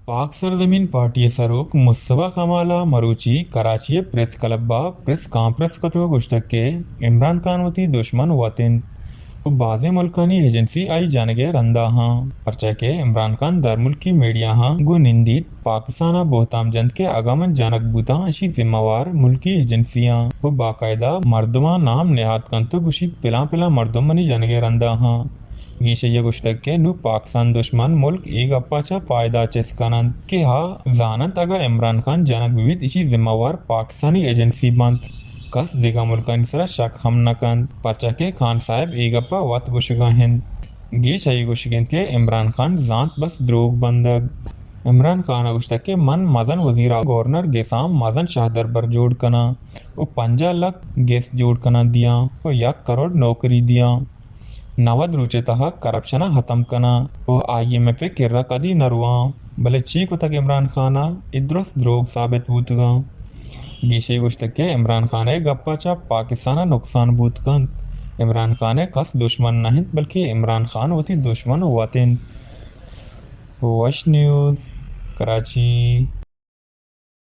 पाक सरजमीन पार्टी सरूक मुस्तफा कमाला मरूची कराची प्रेस क्लब्बा प्रेस कॉन्फ्रेंस कतो गुश्तक के इमरान खान वती दुश्मन वतिन बाज़े मुल्कानी एजेंसी आई जानगे रंदा हाँ परचा के इमरान खान दर मुल्की मीडिया हाँ गु निंदीत पाकिस्ताना बोहताम जंद के आगमन जानक बूता अशी जिम्मेवार मुल्की एजेंसियां वो बाकायदा मर्दमा नाम नेहात कंतो गुशित पिला पिला मर्दम मनी जानगे रंदा हाँ गीशे गुश्तक के नु पाकिस्तान दुश्मन मुल्क एक अप्पाचा फायदा चेस्कानंद के हा जानत अगा इमरान खान जनक विविध इसी जिम्मेवार पाकिस्तानी एजेंसी बंद कस दिगा मुल्कानी सरा शक हम नकंद परचा के खान साहब एक अप्पा वत गुशगा हिंद गीशे गुशगिंद के इमरान खान जांत बस द्रोग बंदग इमरान खान गुश्तक के मन मजन वजीरा गवर्नर गेसाम मजन शाह दरबार जोड़ कना वो 50 लाख गेस जोड़ कना दिया वो 1 करोड़ नौकरी दिया नवद रुचे तहा करप्शना खत्म कना वो IMF किर्रा कदी नरवा भले चीक तक इमरान खाना इद्रस द्रोग साबित बूतगा गीशे गुश्तक के इमरान खान गप्पाचा पाकिस्ताना नुकसान बूतकंत इमरान खान कस दुश्मन नहीं बल्कि इमरान खान वती दुश्मन वतिन वश न्यूज़ कराची।